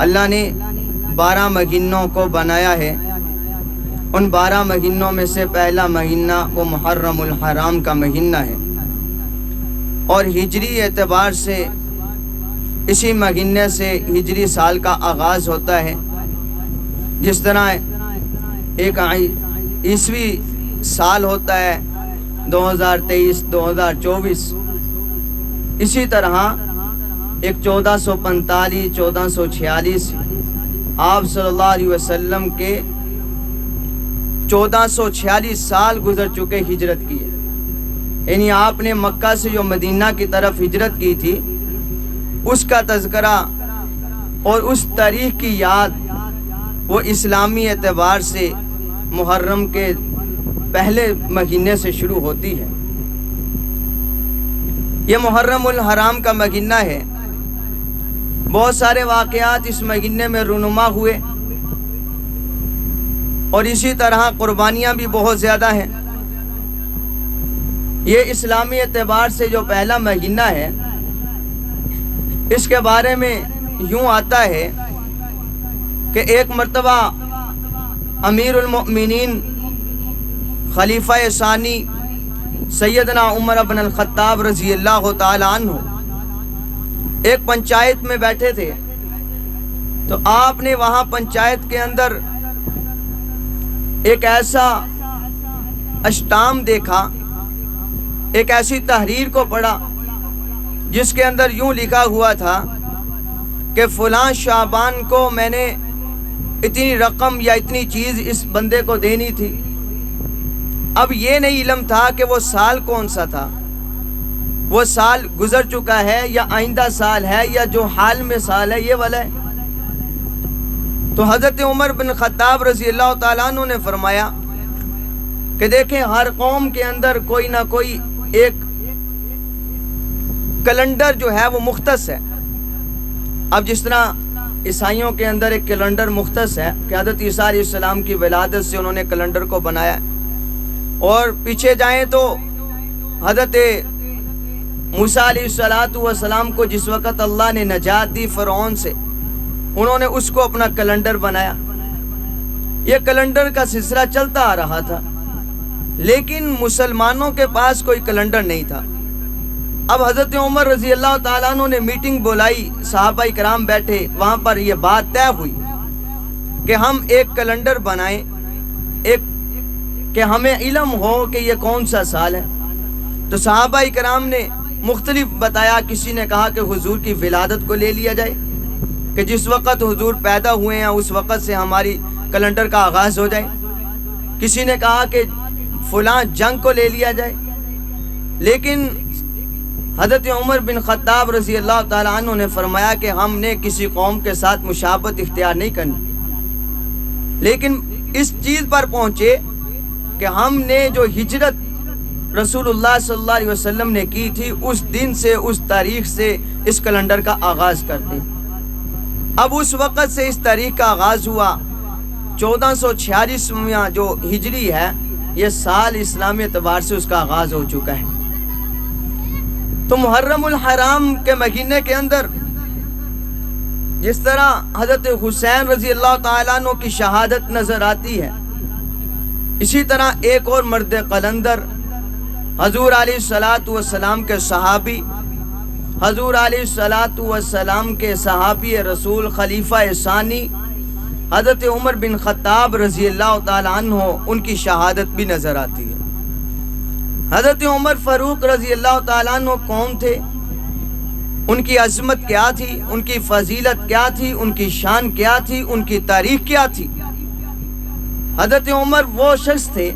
اللہ نے 12 مہینوں کو بنایا ہے، ان 12 مہینوں میں سے پہلا مہینہ وہ محرم الحرام کا مہینہ ہے، اور ہجری اعتبار سے اسی مہینے سے ہجری سال کا آغاز ہوتا ہے۔ جس طرح ایک عیسوی سال ہوتا ہے 2023 2024، اسی طرح ایک 1445 1446 آپ صلی اللہ علیہ وسلم کے 1446 سال گزر چکے ہجرت کی ہے، یعنی آپ نے مکہ سے جو مدینہ کی طرف ہجرت کی تھی اس کا تذکرہ اور اس تاریخ کی یاد وہ اسلامی اعتبار سے محرم کے پہلے مہینے سے شروع ہوتی ہے۔ یہ محرم الحرام کا مہینہ ہے، بہت سارے واقعات اس مہینے میں رونما ہوئے، اور اسی طرح قربانیاں بھی بہت زیادہ ہیں۔ یہ اسلامی اعتبار سے جو پہلا مہینہ ہے اس کے بارے میں یوں آتا ہے کہ ایک مرتبہ امیر المؤمنین خلیفہ ثانی سیدنا عمر بن الخطاب رضی اللہ تعالی عنہ ایک پنچایت میں بیٹھے تھے، تو آپ نے وہاں پنچایت کے اندر ایک ایسا اشٹام دیکھا، ایک ایسی تحریر کو پڑھا جس کے اندر یوں لکھا ہوا تھا کہ فلاں شعبان کو میں نے اتنی رقم یا اتنی چیز اس بندے کو دینی تھی۔ اب یہ نہیں علم تھا کہ وہ سال کون سا تھا، وہ سال گزر چکا ہے یا آئندہ سال ہے یا جو حال میں سال ہے یہ والا ہے۔ تو حضرت عمر بن خطاب رضی اللہ تعالیٰ عنہ نے فرمایا کہ دیکھیں ہر قوم کے اندر کوئی نہ کوئی ایک کیلنڈر جو ہے وہ مختص ہے۔ اب جس طرح عیسائیوں کے اندر ایک کیلنڈر مختص ہے کہ حضرت عیسیٰ علیہ السلام کی ولادت سے انہوں نے کیلنڈر کو بنایا، اور پیچھے جائیں تو حضرت موسیٰ علیہ السلام کو جس وقت اللہ نے نجات دی فرعون سے، انہوں نے اس کو اپنا کیلنڈر بنایا۔ یہ کیلنڈر کا سلسلہ چلتا آ رہا تھا، لیکن مسلمانوں کے پاس کوئی کیلنڈر نہیں تھا۔ اب حضرت عمر رضی اللہ تعالیٰ عنہ نے میٹنگ بلائی، صحابہ کرام بیٹھے، وہاں پر یہ بات طے ہوئی کہ ہم ایک کیلنڈر بنائیں، ایک کہ ہمیں علم ہو کہ یہ کون سا سال ہے۔ تو صحابہ کرام نے مختلف بتایا، کسی نے کہا کہ حضور کی ولادت کو لے لیا جائے کہ جس وقت حضور پیدا ہوئے ہیں اس وقت سے ہماری کیلنڈر کا آغاز ہو جائے، کسی نے کہا کہ فلاں جنگ کو لے لیا جائے، لیکن حضرت عمر بن خطاب رضی اللہ تعالیٰ عنہ نے فرمایا کہ ہم نے کسی قوم کے ساتھ مشابہت اختیار نہیں کرنی، لیکن اس چیز پر پہنچے کہ ہم نے جو ہجرت رسول اللہ صلی اللہ علیہ وسلم نے کی تھی اس دن سے، اس تاریخ سے اس کیلنڈر کا آغاز کرتے۔ اب اس وقت سے اس تاریخ کا آغاز ہوا، 1446 جو ہجری ہے یہ سال اسلامی اعتبار سے اس کا آغاز ہو چکا ہے۔ تو محرم الحرام کے مہینے کے اندر جس طرح حضرت حسین رضی اللہ تعالیٰ عنہ کی شہادت نظر آتی ہے، اسی طرح ایک اور مرد قلندر حضور علیہ السلام کے صحابی، حضور علیہ السلام کے صحابی رسول خلیفہ ثانی حضرت عمر بن خطاب رضی اللہ تعالیٰ عنہ، ان کی شہادت بھی نظر آتی ہے۔ حضرت عمر فاروق رضی اللہ تعالیٰ عنہ کون تھے، ان کی عظمت کیا تھی، ان کی فضیلت کیا تھی، ان کی شان کیا تھی، ان کی تاریخ کیا تھی؟ حضرت عمر وہ شخص تھے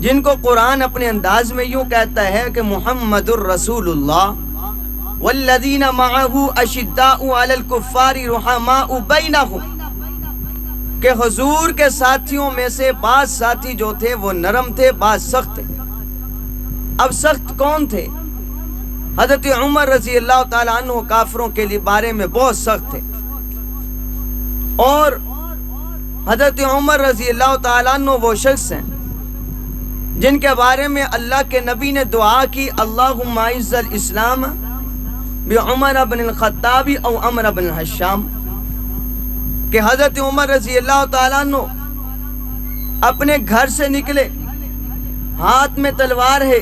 جن کو قرآن اپنے انداز میں یوں کہتا ہے کہ محمد الرسول اللہ والذین معہ اشداء علی الکفار رحماء بینہم، کہ حضور کے ساتھیوں میں سے بعض ساتھی جو تھے وہ نرم تھے، بعض سخت تھے۔ اب سخت کون تھے؟ حضرت عمر رضی اللہ تعالیٰ عنہ کافروں کے لیے بارے میں بہت سخت تھے، اور حضرت عمر رضی اللہ تعالیٰ عنہ وہ شخص ہیں جن کے بارے میں اللہ کے نبی نے دعا کی، اللہم اعز الاسلام بعمر بن الخطاب او عمر بن الحشام، کہ حضرت عمر رضی اللہ تعالیٰ عنہ اپنے گھر سے نکلے، ہاتھ میں تلوار ہے،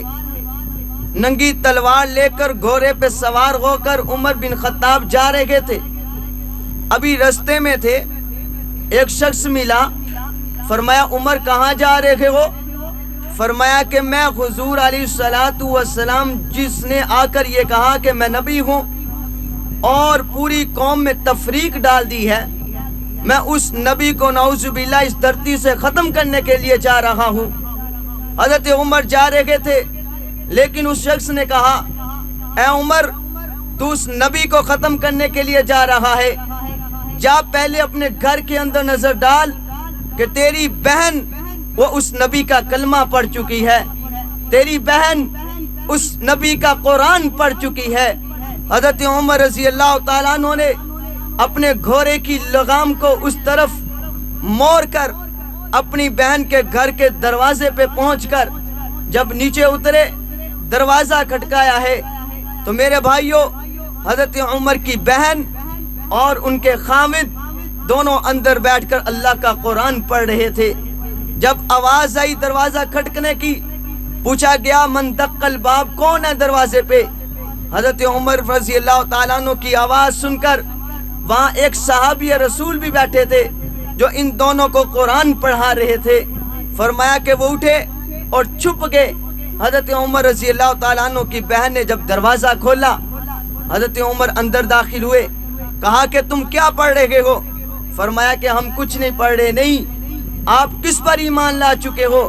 ننگی تلوار لے کر گھوڑے پہ سوار ہو کر عمر بن خطاب جا رہے تھے۔ ابھی رستے میں تھے، ایک شخص ملا، فرمایا عمر کہاں جا رہے ہو؟ فرمایا کہ میں حضور علیہ السلام جس نے آ کر یہ کہا کہ میں نبی ہوں اور پوری قوم میں تفریق ڈال دی ہے، میں اس نبی کو نعوذ باللہ اس دھرتی سے ختم کرنے کے لیے جا رہا ہوں۔ حضرت عمر جا رہے تھے، لیکن اس شخص نے کہا اے عمر تو اس نبی کو ختم کرنے کے لیے جا رہا ہے، جا پہلے اپنے گھر کے اندر نظر ڈال کہ تیری بہن وہ اس نبی کا کلمہ پڑھ چکی ہے، تیری بہن اس نبی کا قرآن پڑھ چکی ہے۔ حضرت عمر رضی اللہ تعالیٰ عنہ نے اپنے گھوڑے کی لگام کو اس طرف موڑ کر اپنی بہن کے گھر کے دروازے پہ پہنچ کر جب نیچے اترے، دروازہ کھٹکایا ہے تو میرے بھائیوں حضرت عمر کی بہن اور ان کے خامد دونوں اندر بیٹھ کر اللہ کا قرآن پڑھ رہے تھے۔ جب آواز آئی دروازہ کھٹکنے کی، پوچھا گیا من دق الباب، کون ہے دروازے پہ؟ حضرت عمر رضی اللہ تعالیٰ عنہ کی آواز سن کر وہاں ایک صحابی رسول بھی بیٹھے تھے جو ان دونوں کو قرآن پڑھا رہے تھے۔ فرمایا کہ وہ اٹھے اور چھپ گئے۔ حضرت عمر رضی اللہ تعالیٰ عنہ کی بہن نے جب دروازہ کھولا، حضرت عمر اندر داخل ہوئے، کہا کہ تم کیا پڑھ رہے ہو؟ فرمایا کہ ہم کچھ نہیں پڑھ رہے۔ نہیں، آپ کس پر ایمان لا چکے ہو؟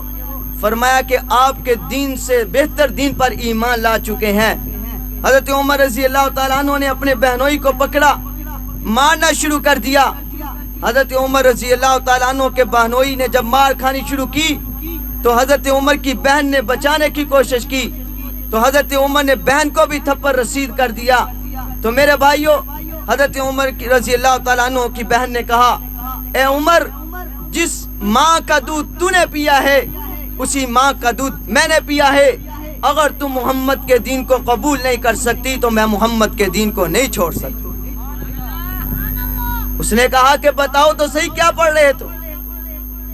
فرمایا کہ آپ کے دین سے بہتر دین پر ایمان لا چکے ہیں۔ حضرت عمر رضی اللہ تعالیٰ عنہ نے اپنے بہنوئی کو پکڑا، مارنا شروع کر دیا۔ حضرت عمر رضی اللہ تعالیٰ عنہ کے بہنوئی نے جب مار کھانی شروع کی تو حضرت عمر کی بہن نے بچانے کی کوشش کی تو حضرت عمر نے بہن کو بھی تھپڑ رسید کر دیا۔ تو میرے بھائیوں حضرت عمر رضی اللہ تعالیٰ عنہ کی بہن نے کہا اے عمر، جس ماں کا دودھ تو نے پیا ہے اسی ماں کا دودھ میں نے پیا ہے، اگر تم محمد کے دین کو قبول نہیں کر سکتی تو میں محمد کے دین کو نہیں چھوڑ سکتی۔ اس نے کہا کہ بتاؤ تو صحیح کیا پڑھ رہے تو؟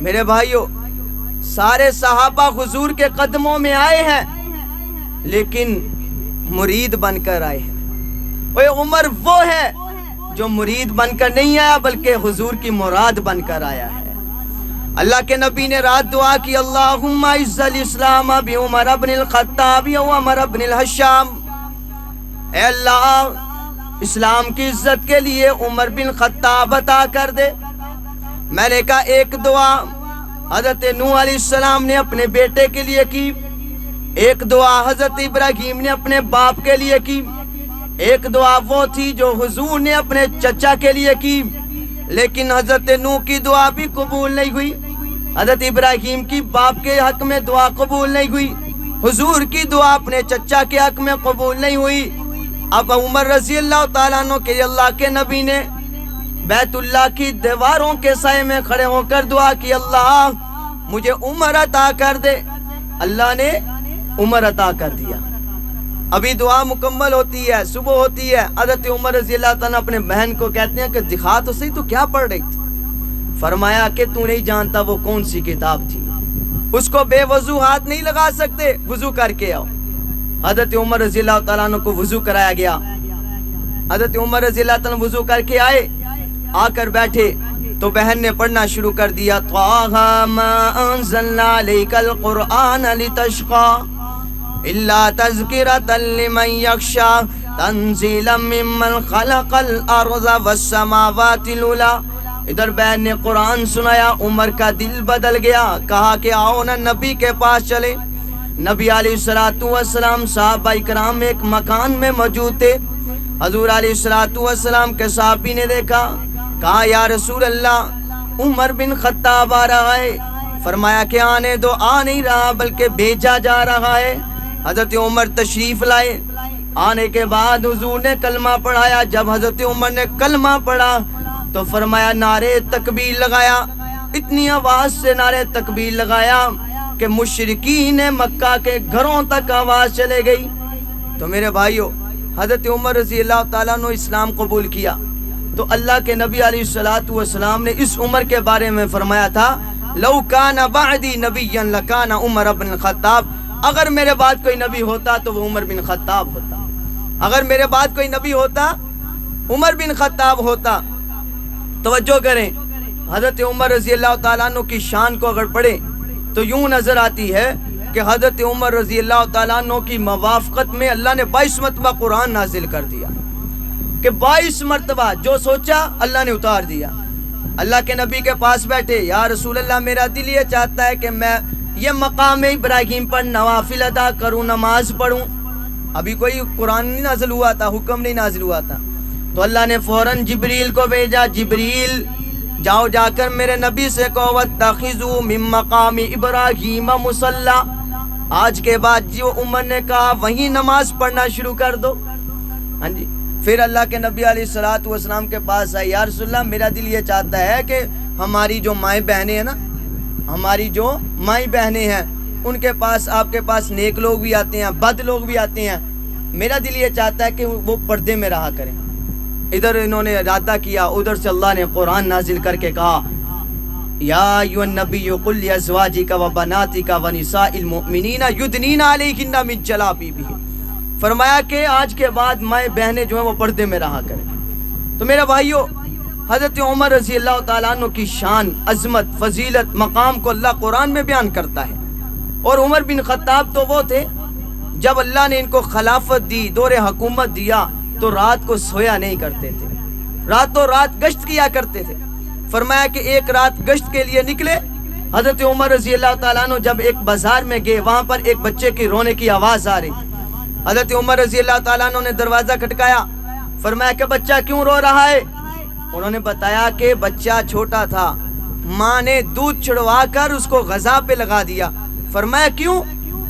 میرے بھائیوں سارے صحابہ حضور کے قدموں میں آئے ہیں لیکن مرید بن کر آئے ہیں۔ اے عمر وہ ہے جو مرید بن کر نہیں آیا بلکہ حضور کی مراد بن کر آیا ہے۔ اللہ کے نبی نے رات دعا کی اللہم اعز الاسلام بعمر بن الخطاب و عمر بن الحشام، اے اللہ اسلام کی عزت کے لیے عمر بن خطاب عطا کر دے۔ میں نے کہا ایک دعا حضرت نوح علیہ السلام نے اپنے بیٹے کے لیے کی، ایک دعا حضرت ابراہیم نے اپنے باپ کے لیے کی، ایک دعا وہ تھی جو حضور نے اپنے چچا کے لیے کی، لیکن حضرت نوح کی دعا بھی قبول نہیں ہوئی، حضرت ابراہیم کی باپ کے حق میں دعا قبول نہیں ہوئی، حضور کی دعا اپنے چچا کے حق میں قبول نہیں ہوئی۔ اب عمر رضی اللہ تعالیٰ عنہ کے اللہ کے نبی نے بیت اللہ کی دیواروں کے سائے میں کھڑے ہو کر دعا کی اللہ مجھے عمر عطا کر دے۔ اللہ نے عمر عطا کر دیا۔ ابھی دعا مکمل ہوتی ہے، صبح ہوتی ہے، حضرت عمر رضی اللہ تعالیٰ اپنے بہن کو کہتے ہیں کہ دکھا تو صحیح تو کیا پڑھ رہی تھی؟ فرمایا کہ تو نہیں جانتا وہ کون سی کتاب تھی، اس کو بے وضو ہاتھ نہیں لگا سکتے، وضو کر کے آؤ۔ حضرت عمر رضی اللہ تعالیٰ عنہ کو وضو کرایا گیا۔ حضرت عمر رضی اللہ تعالیٰ وضو کر کے آئے، آ کر بیٹھے تو بہن نے پڑھنا شروع کر دیا طٰہَ مَا أَنزَلْنَا عَلَيْكَ الْقُرْآنَ لِتَشْقَىٰ إِلَّا تَذْكِرَةً لِمَن يَخْشَىٰ تَنزِيلًا مِّمَّنْ خَلَقَ الْأَرْضَ وَالسَّمَاوَاتِ الْعُلَىٰ۔ ادھر بہن نے قرآن سنایا، عمر کا دل بدل گیا، کہا کہ آؤ نا نبی کے پاس چلے۔ نبی علیہ السلام صحابہ اکرام ایک مکان میں موجود تھے۔ حضور علیہ السلام کے صحابی نے دیکھا، کہا یا رسول اللہ عمر بن خطاب آ رہا ہے۔ فرمایا کہ آنے دو، آ نہیں رہا بلکہ بھیجا جا رہا ہے۔ حضرت عمر تشریف لائے، آنے کے بعد حضور نے کلمہ پڑھایا۔ جب حضرت عمر نے کلمہ پڑھا تو فرمایا نعرے تکبیر لگایا، اتنی آواز سے نعرے تکبیر لگایا کہ مشرکین مکہ کے گھروں تک آواز چلے گئی۔ تو میرے بھائیو حضرت عمر رضی اللہ تعالیٰ نے اسلام قبول کیا تو اللہ کے نبی علیہ الصلوۃ والسلام نے اس عمر کے بارے میں فرمایا تھا لو کان بعدی نبیا لکان عمر بن الخطاب، اگر میرے بعد کوئی نبی ہوتا تو وہ عمر بن خطاب ہوتا، اگر میرے بعد کوئی نبی ہوتا عمر بن خطاب ہوتا۔ توجہ کریں، حضرت عمر رضی اللہ تعالیٰ عنہ کی شان کو اگر پڑھیں تو یوں نظر آتی ہے کہ حضرت عمر رضی اللہ تعالیٰ عنہ کی موافقت میں اللہ نے 22 مرتبہ قرآن نازل کر دیا، کہ 22 مرتبہ جو سوچا اللہ نے اتار دیا۔ اللہ کے نبی کے پاس بیٹھے، یا رسول اللہ میرا دل یہ چاہتا ہے کہ میں یہ مقام ابراہیم پر نوافل ادا کروں، نماز پڑھوں۔ ابھی کوئی قرآن نہیں نازل ہوا تھا، حکم نہیں نازل ہوا تھا، تو اللہ نے فوراً جبریل کو بھیجا، جبریل جاؤ جا کر میرے نبی سے کہو واتخذوا من مقام ابراہیم مصلی، آج کے بعد جو عمر نے کہا وہیں نماز پڑھنا شروع کر دو۔ ہاں جی، پھر اللہ کے نبی علیہ الصلوۃ والسلام کے پاس آئے، یا رسول اللہ میرا دل یہ چاہتا ہے کہ ہماری جو مائیں بہنیں ہیں نا، ہماری جو مائیں بہنیں ہیں ان کے پاس، آپ کے پاس نیک لوگ بھی آتے ہیں، بد لوگ بھی آتے ہیں، میرا دل یہ چاہتا ہے کہ وہ پردے میں رہا کریں۔ ادھر انہوں نے ارادہ کیا، ادھر سے اللہ نے قرآن نازل کر کے کہا یا ایھا النبی قل لازواجک وبناتک ونساء المؤمنین یدنین علیہن من جلابیبہن، فرمایا کہ آج کے بعد مائیں بہنیں جو ہیں وہ پردے میں رہا کریں۔ تو میرے بھائیو، حضرت عمر رضی اللہ تعالیٰ عنہ کی شان، عظمت، فضیلت، مقام کو اللہ قرآن میں بیان کرتا ہے۔ اور عمر بن خطاب تو وہ تھے جب اللہ نے ان کو خلافت دی، دور حکومت دیا، تو رات کو سویا نہیں کرتے تھے، راتوں رات گشت کیا کرتے تھے۔ فرمایا کہ ایک رات گشت کے لیے نکلے، حضرت عمر رضی اللہ تعالیٰ عنہ جب ایک بازار میں گئے، وہاں پر ایک بچے کی رونے کی آواز آ رہی تھی۔ حضرت عمر رضی اللہ تعالیٰ عنہ نے دروازہ کھٹکایا، فرمایا کہ بچہ کیوں رو رہا ہے؟ انہوں نے بتایا کہ بچہ چھوٹا تھا، ماں نے دودھ چھڑوا کر اس کو غذا پہ لگا دیا۔ فرمایا کیوں؟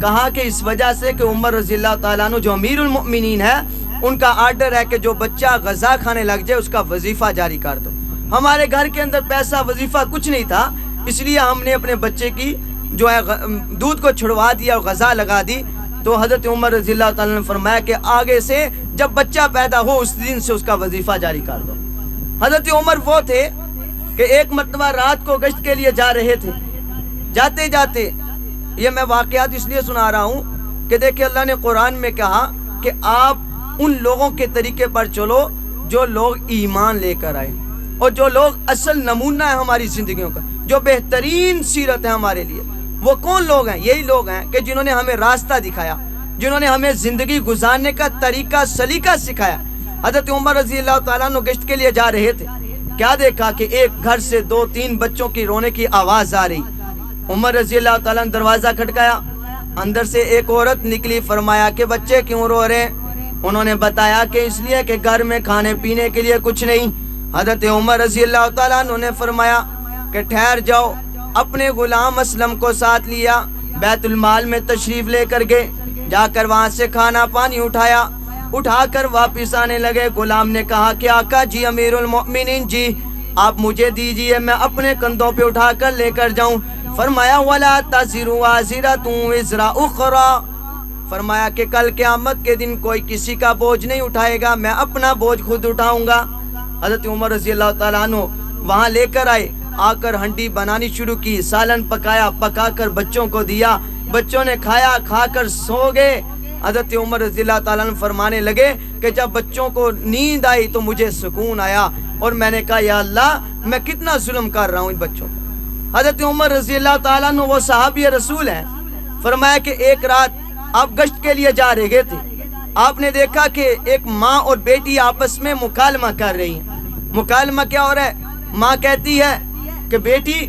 کہا کہ اس وجہ سے کہ عمر رضی اللہ تعالیٰ عنہ جو امیر المؤمنین ہے، ان کا آرڈر ہے کہ جو بچہ غذا کھانے لگ جائے اس کا وظیفہ جاری کر دو۔ ہمارے گھر کے اندر پیسہ وظیفہ کچھ نہیں تھا، اس لیے ہم نے اپنے بچے کی جو ہے دودھ کو چھڑوا دیا اور غذا لگا دی۔ تو حضرت عمر رضی اللہ تعالیٰ نے فرمایا کہ آگے سے جب بچہ پیدا ہو اس دن سے اس کا وظیفہ جاری کر دو۔ حضرت عمر وہ تھے کہ ایک مرتبہ رات کو گشت کے لیے جا رہے تھے، جاتے جاتے، یہ میں واقعات اس لیے سنا رہا ہوں کہ دیکھیں اللہ نے قرآن میں کہا کہ آپ ان لوگوں کے طریقے پر چلو جو لوگ ایمان لے کر آئے، اور جو لوگ اصل نمونہ ہے ہماری زندگیوں کا، جو بہترین سیرت ہے ہمارے لیے۔ وہ کون لوگ ہیں؟ یہی لوگ ہیں کہ جنہوں نے ہمیں راستہ دکھایا، جنہوں نے ہمیں زندگی گزارنے کا طریقہ سلیقہ سکھایا۔ حضرت عمر رضی اللہ تعالیٰ عنہ گشت کے لیے جا رہے تھے، کیا دیکھا کہ ایک گھر سے 2-3 بچوں کی رونے کی آواز آ رہی۔ عمر رضی اللہ تعالیٰ نے دروازہ کھٹکایا، اندر سے ایک عورت نکلی، فرمایا کہ بچے کیوں رو رہے ہیں؟ انہوں نے بتایا کہ اس لیے کہ گھر میں کھانے پینے کے لیے کچھ نہیں۔ حضرت عمر رضی اللہ تعالیٰ عنہ نے فرمایا کہ ٹھہر جاؤ، اپنے غلام اسلم کو ساتھ لیا، بیت المال میں تشریف لے کر گئے، جا کر وہاں سے کھانا پانی اٹھایا، اٹھا کر واپس آنے لگے۔ غلام نے کہا کہ آقا جی، امیر المؤمنین جی، آپ مجھے دیجئے، میں اپنے کندھوں پہ اٹھا کر لے کر جاؤں۔ فرمایا وَلَا تَزِرُ وَازِرَةٌ وِزْرَ أُخْرَى، فرمایا کہ کل قیامت کے دن کوئی کسی کا بوجھ نہیں اٹھائے گا، میں اپنا بوجھ خود اٹھاؤں گا۔ حضرت عمر رضی اللہ تعالیٰ عنہ وہاں لے کر آئے، آ کر ہنڈی بنانی شروع کی، سالن پکایا، پکا کر بچوں کو دیا، بچوں نے کھایا، کھا کر سو گئے۔ حضرت عمر رضی اللہ تعالیٰ عنہ فرمانے لگے کہ جب بچوں کو نیند آئی تو مجھے سکون آیا، اور میں نے کہا یا اللہ میں کتنا ظلم کر رہا ہوں ان بچوں کو۔ حضرت عمر رضی اللہ تعالیٰ عنہ وہ صحابی رسول ہیں، فرمایا کہ ایک رات آپ گشت کے لیے جا رہے تھے، آپ نے دیکھا کہ ایک ماں اور بیٹی آپس میں مکالمہ کر رہی ہیں۔ مکالمہ کیا ہو رہا ہے؟ ماں کہتی ہے کہ بیٹی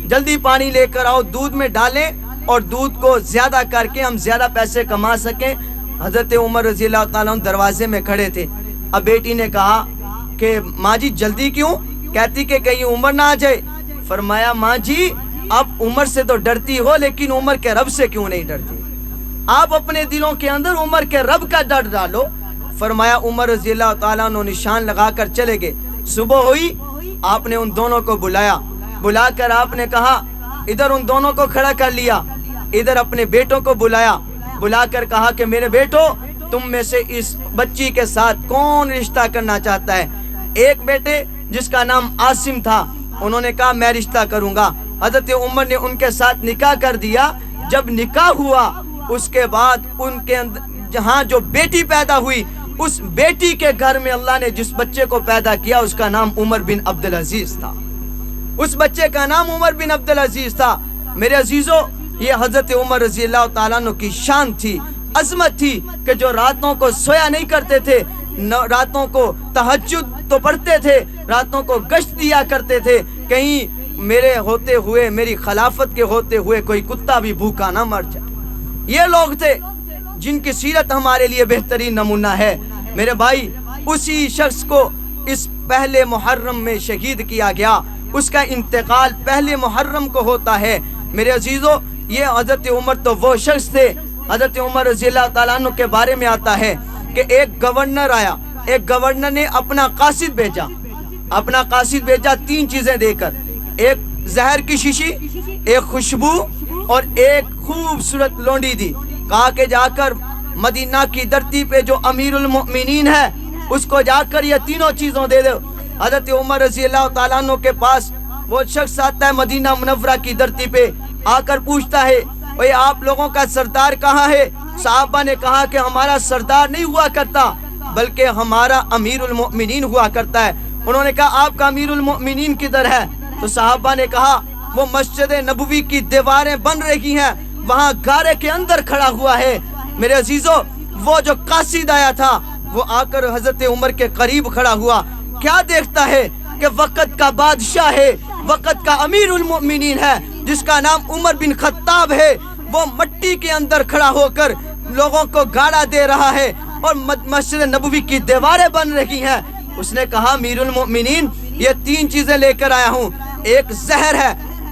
جلدی پانی لے کر آؤ، دودھ میں ڈالیں اور دودھ کو زیادہ کر کے ہم زیادہ پیسے کما سکیں۔ حضرت عمر رضی اللہ تعالیٰ عنہ دروازے میں کھڑے تھے۔ اب بیٹی نے کہا کہ ماں جی جلدی کیوں؟ کہتی کہ کہیں عمر نہ آ جائے۔ فرمایا ماں جی آپ عمر سے تو ڈرتی ہو، لیکن عمر کے رب سے کیوں نہیں ڈرتی؟ آپ اپنے دلوں کے اندر عمر کے رب کا ڈر ڈالو۔ فرمایا عمر رضی اللہ تعالیٰ عنہ نشان لگا کر چلے گئے۔ صبح ہوئی، آپ نے ان دونوں کو بلایا، بلا کر آپ نے کہا، ادھر ان دونوں کو کھڑا کر لیا، ادھر اپنے بیٹوں کو بلایا، بلا کر کہا کہ میرے بیٹو تم میں سے اس بچی کے ساتھ کون رشتہ کرنا چاہتا ہے؟ ایک بیٹے جس کا نام عاصم تھا، انہوں نے کہا میں رشتہ کروں گا۔ حضرت عمر نے ان کے ساتھ نکاح کر دیا۔ جب نکاح ہوا اس کے بعد ان کے جہاں جو بیٹی پیدا ہوئی، اس بیٹی کے گھر میں اللہ نے جس بچے کو پیدا کیا اس کا نام عمر بن عبدالعزیز تھا۔ اس بچے کا نام عمر بن عبدالعزیز تھا۔ میرے عزیزو، یہ حضرت عمر رضی اللہ تعالیٰ عنہ کی شان تھی، عظمت تھی کہ جو راتوں کو سویا نہیں کرتے تھے، راتوں کو تہجد تو پڑھتے تھے، راتوں کو گشت دیا کرتے تھے، کہیں میرے ہوتے ہوئے، میری خلافت کے ہوتے ہوئے کوئی کتا بھی بھوکا نہ مر جائے۔ یہ لوگ تھے جن کی سیرت ہمارے لیے بہترین نمونہ ہے۔ میرے بھائی، اسی شخص کو اس پہلے محرم میں شہید کیا گیا، اس کا انتقال پہلے محرم کو ہوتا ہے۔ میرے عزیزو، یہ حضرت عمر تو وہ شخص تھے۔ حضرت عمر رضی اللہ تعالیٰ عنہ کے بارے میں آتا ہے کہ ایک گورنر آیا، ایک گورنر نے اپنا قاصد بھیجا 3 چیزیں دے کر، ایک زہر کی شیشی، ایک خوشبو اور ایک خوبصورت لونڈی دی۔ کہا کہ جا کر مدینہ کی دھرتی پہ جو امیر المؤمنین ہے اس کو جا کر یہ تینوں چیزوں دے دو۔ حضرت عمر رضی اللہ تعالیٰ عنہ کے پاس وہ شخص آتا ہے مدینہ منورہ کی دھرتی پہ، آ کر پوچھتا ہے اوے آپ لوگوں کا سردار کہاں ہے؟ صحابہ نے کہا کہ ہمارا سردار نہیں ہوا کرتا بلکہ ہمارا امیر المؤمنین ہوا کرتا ہے۔ انہوں نے کہا آپ کا امیر المؤمنین کدھر ہے؟ تو صحابہ نے کہا وہ مسجد نبوی کی دیواریں بن رہی ہیں، وہاں گارے کے اندر کھڑا ہوا ہے۔ میرے عزیزو، وہ جو قاصد آیا تھا وہ آ کر حضرت عمر کے قریب کھڑا ہوا، کیا دیکھتا ہے کہ وقت کا بادشاہ ہے، وقت کا امیر المؤمنین ہے جس کا نام عمر بن خطاب ہے، وہ مٹی کے اندر کھڑا ہو کر لوگوں کو گاڑا دے رہا ہے اور مسجد نبوی کی دیواریں بن رہی ہیں۔ اس نے کہا امیر المؤمنین، یہ 3 چیزیں لے کر آیا ہوں۔ ایک زہر ہے،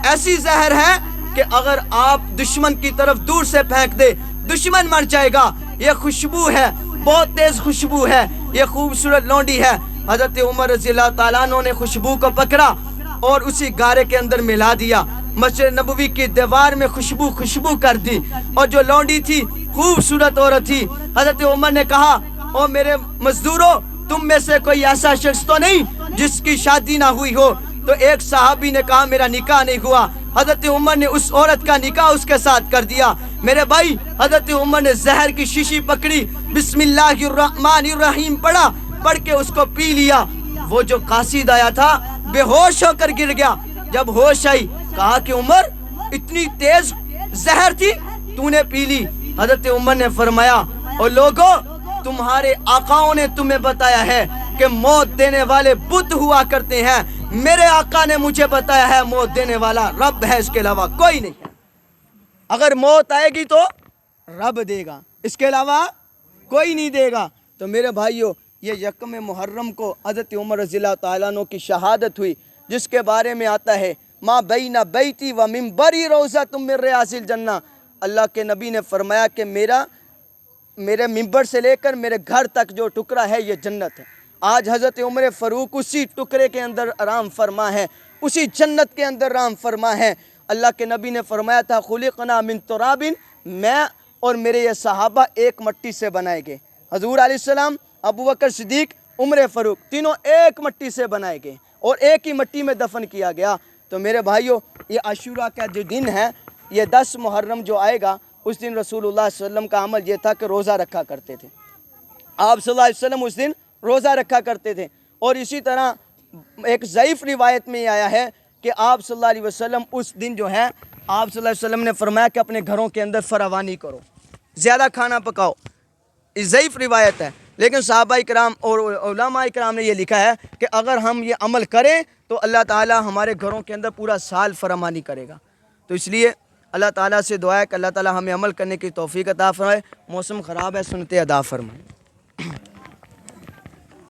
ایسی زہر ہے کہ اگر آپ دشمن کی طرف دور سے پھینک دے دشمن مر جائے گا۔ یہ خوشبو ہے، بہت تیز خوشبو ہے، یہ خوبصورت لونڈی ہے۔ حضرت عمر رضی اللہ تعالیٰ عنہ نے خوشبو کو پکڑا اور اسی گارے کے اندر ملا دیا، مسجد نبوی کی دیوار میں خوشبو کر دی، اور جو لونڈی تھی خوبصورت عورت تھی۔ حضرت عمر نے کہا او میرے مزدوروں، تم میں سے کوئی ایسا شخص تو نہیں جس کی شادی نہ ہوئی ہو؟ تو ایک صحابی نے کہا میرا نکاح نہیں ہوا۔ حضرت عمر نے اس عورت کا نکاح اس کے ساتھ کر دیا۔ میرے بھائی، حضرت عمر نے زہر کی شیشی پکڑی، بسم اللہ الرحمن الرحیم پڑھ کے اس کو پی لیا۔ وہ جو قاصد آیا تھا بے ہوش ہو کر گر گیا۔ جب ہوش آئی کہا کہ عمر، اتنی تیز زہر تھی تو نے پی لی؟ حضرت عمر نے فرمایا او لوگو، تمہارے آقاؤں نے تمہیں بتایا ہے کہ موت دینے والے بت ہوا کرتے ہیں، میرے آقا نے مجھے بتایا ہے موت دینے والا رب ہے، اس کے علاوہ کوئی نہیں ہے۔ اگر موت آئے گی تو رب دے گا، اس کے علاوہ کوئی نہیں دے گا۔ تو میرے بھائیو، یہ یکم محرم کو حضرت عمر رضی اللہ تعالیٰ عنہ کی شہادت ہوئی، جس کے بارے میں آتا ہے ما بین بیتی و منبری روضۃ من ریاض الجنہ۔ اللہ کے نبی نے فرمایا کہ میرے منبر سے لے کر میرے گھر تک جو ٹکڑا ہے یہ جنت ہے۔ آج حضرت عمر فاروق اسی ٹکڑے کے اندر آرام فرما ہے، اسی جنت کے اندر آرام فرما ہے۔ اللہ کے نبی نے فرمایا تھا خلقنا من تراب، میں اور میرے یہ صحابہ ایک مٹی سے بنائے گئے۔ حضور علیہ السلام، ابو بکر صدیق، عمر فاروق، تینوں ایک مٹی سے بنائے گئے اور ایک ہی مٹی میں دفن کیا گیا۔ تو میرے بھائیوں، یہ عاشوراء کا جو دن ہے، یہ 10 محرم جو آئے گا، اس دن رسول اللہ صلی اللہ علیہ وسلم کا عمل یہ تھا کہ روزہ رکھا کرتے تھے۔ آپ صلی اللہ علیہ وسلم اس دن روزہ رکھا کرتے تھے۔ اور اسی طرح ایک ضعیف روایت میں یہ آیا ہے کہ آپ صلی اللہ علیہ وسلم اس دن جو ہے، آپ صلی اللہ علیہ وسلم نے فرمایا کہ اپنے گھروں کے اندر فراوانی کرو، زیادہ کھانا پکاؤ۔ یہ ضعیف روایت ہے، لیکن صحابہ کرام اور علماء کرام نے یہ لکھا ہے کہ اگر ہم یہ عمل کریں تو اللہ تعالیٰ ہمارے گھروں کے اندر پورا سال فراوانی کرے گا۔ تو اس لیے اللہ تعالیٰ سے دعا ہے کہ اللہ تعالیٰ ہمیں عمل کرنے کی توفیق عطا فرمائے۔ موسم خراب ہے، سنتے ادا فرمائے۔